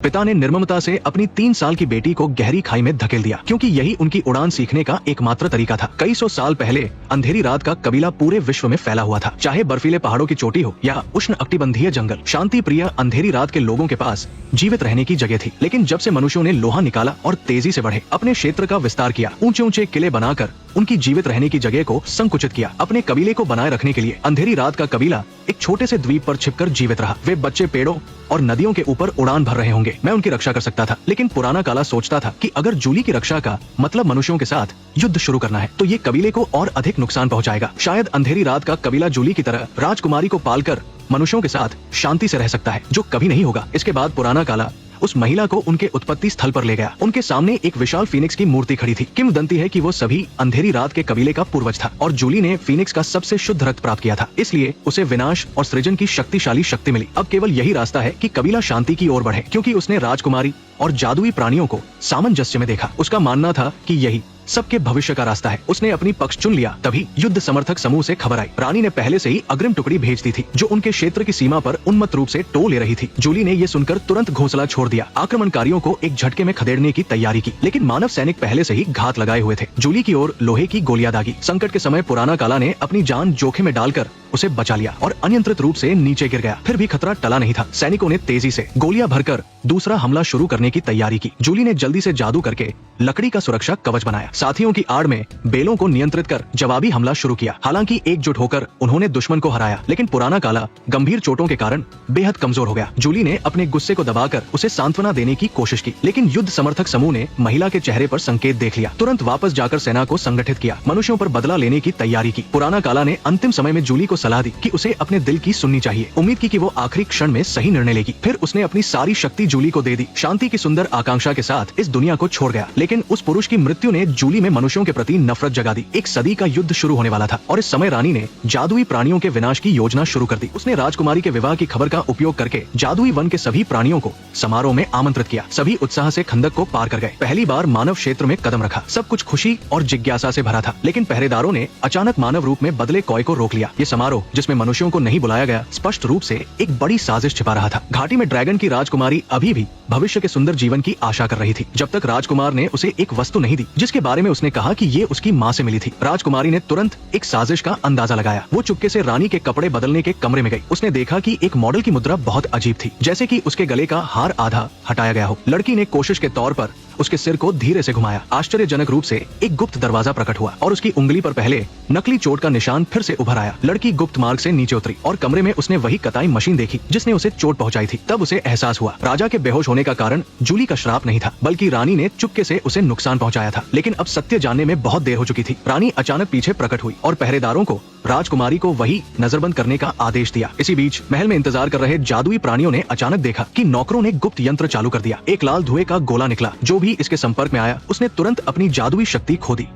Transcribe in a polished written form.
पिता ने निर्ममता से अपनी 3 साल की बेटी को गहरी खाई में धकेल दिया, क्योंकि यही उनकी उड़ान सीखने का एकमात्र तरीका था। कई सौ साल पहले अंधेरी रात का कबीला पूरे विश्व में फैला हुआ था। चाहे बर्फीले पहाड़ों की चोटी हो या उष्ण कटिबंधीय जंगल, शांति प्रिय अंधेरी रात के लोगों के पास जीवित रहने की जगह थी। लेकिन जब से मनुष्यों ने लोहा निकाला और तेजी से बढ़े, अपने क्षेत्र का विस्तार किया, ऊंचे ऊंचे किले बनाकर उनकी जीवित रहने की जगह को संकुचित किया, अपने कबीले को बनाए रखने के लिए अंधेरी रात का कबीला एक छोटे से द्वीप पर छिपकर जीवित रहा। वे बच्चे पेड़ों और नदियों के ऊपर उड़ान भर रहे होंगे, मैं उनकी रक्षा कर सकता था। लेकिन पुराना काला सोचता था कि अगर जूली की रक्षा का मतलब मनुष्यों के साथ युद्ध शुरू करना है, तो ये कबीले को और अधिक नुकसान पहुंचाएगा। शायद अंधेरी रात का कबीला जूली की तरह राजकुमारी को पालकर मनुष्यों के साथ शांति से रह सकता है, जो कभी नहीं होगा। इसके बाद पुराना काला उस महिला को उनके उत्पत्ति स्थल पर ले गया। उनके सामने एक विशाल फीनिक्स की मूर्ति खड़ी थी। किंवदंती है कि वो सभी अंधेरी रात के कबीले का पूर्वज था और जूली ने फीनिक्स का सबसे शुद्ध रक्त प्राप्त किया था, इसलिए उसे विनाश और सृजन की शक्तिशाली शक्ति मिली। अब केवल यही रास्ता है कि कबीला शांति की ओर बढ़े, क्योंकि उसने राजकुमारी और जादुई प्राणियों को सामंजस्य में देखा। उसका मानना था कि यही सबके भविष्य का रास्ता है। उसने अपनी पक्ष चुन लिया। तभी युद्ध समर्थक समूह से खबर आई। रानी ने पहले से ही अग्रिम टुकड़ी भेज दी थी, जो उनके क्षेत्र की सीमा पर उन्मत्त रूप से टो ले रही थी। जूली ने ये सुनकर तुरंत घोंसला छोड़ दिया, आक्रमणकारियों को एक झटके में खदेड़ने की तैयारी की। लेकिन मानव सैनिक पहले से ही घात लगाए हुए थे। जूली की ओर लोहे की गोलियां दागी। संकट के समय पुराना काला ने अपनी जान जोखिम में डालकर उसे बचा लिया और अनियंत्रित रूप से नीचे गिर गया। फिर भी खतरा टला नहीं था। सैनिकों ने तेजी से गोलियां भरकर दूसरा हमला शुरू करने की तैयारी की। जूली ने जल्दी से जादू करके लकड़ी का सुरक्षा कवच बनाया। साथियों की आड़ में बेलों को नियंत्रित कर जवाबी हमला शुरू किया। हालांकि एकजुट होकर उन्होंने दुश्मन को हराया, लेकिन पुराना काला गंभीर चोटों के कारण बेहद कमजोर हो गया। जूली ने अपने गुस्से को दबाकर उसे सांत्वना देने की कोशिश की, लेकिन युद्ध समर्थक समूह ने महिला के चेहरे पर संकेत देख लिया। तुरंत वापस जाकर सेना को संगठित किया, मनुष्यों पर बदला लेने की तैयारी की। पुराना काला ने अंतिम समय में जूली को सलाह दी कि उसे अपने दिल की सुननी चाहिए। उम्मीद की कि वो आखिरी क्षण में सही निर्णय लेगी। फिर उसने अपनी सारी शक्ति जूली को दे दी। शांति की सुंदर आकांक्षा के साथ इस दुनिया को छोड़ गया। लेकिन उस पुरुष की मृत्यु ने जूली में मनुष्यों के प्रति नफरत जगा दी। एक सदी का युद्ध शुरू होने वाला था और इस समय रानी ने जादुई प्राणियों के विनाश की योजना शुरू कर दी। उसने राजकुमारी के विवाह की खबर का उपयोग करके जादुई वन के सभी प्राणियों को समारोह में आमंत्रित किया। सभी उत्साह से खंदक को पार कर गए। पहली बार मानव क्षेत्र में कदम रखा। सब कुछ खुशी और जिज्ञासा से भरा था, लेकिन पहरेदारों ने अचानक मानव रूप में बदले कॉय को रोक लिया। ये समारोह, जिसमें मनुष्यों को नहीं बुलाया गया, स्पष्ट रूप से एक बड़ी साजिश छिपा रहा था। घाटी में ड्रैगन की राजकुमारी अभी भी भविष्य के सुंदर जीवन की आशा कर रही थी, जब तक राजकुमार ने उसे एक वस्तु नहीं दी जिसके बारे में उसने कहा कि ये उसकी माँ से मिली थी। राजकुमारी ने तुरंत एक साजिश का अंदाजा लगाया। वो चुपके से रानी के कपड़े बदलने के कमरे में गई। उसने देखा कि एक मॉडल की मुद्रा बहुत अजीब थी, जैसे कि उसके गले का हार आधा हटाया गया हो। लड़की ने कोशिश के तौर पर उसके सिर को धीरे से घुमाया। आश्चर्यजनक रूप से एक गुप्त दरवाजा प्रकट हुआ और उसकी उंगली पर पहले नकली चोट का निशान फिर से उभर आया। लड़की गुप्त मार्ग से नीचे उतरी और कमरे में उसने वही कताई मशीन देखी जिसने उसे चोट पहुंचाई थी। तब उसे एहसास हुआ, राजा के बेहोश होने का कारण जूली का श्राप नहीं था, बल्कि रानी ने चुपके से उसे नुकसान पहुंचाया था। लेकिन अब सत्य जानने में बहुत देर हो चुकी थी। रानी अचानक पीछे प्रकट हुई और पहरेदारों को राजकुमारी को वही नजरबंद करने का आदेश दिया। इसी बीच महल में इंतजार कर रहे जादुई प्राणियों ने अचानक देखा कि नौकरों ने गुप्त यंत्र चालू कर दिया। एक लाल धुएं का गोला निकला। जो भी इसके संपर्क में आया, उसने तुरंत अपनी जादुई शक्ति खो दी।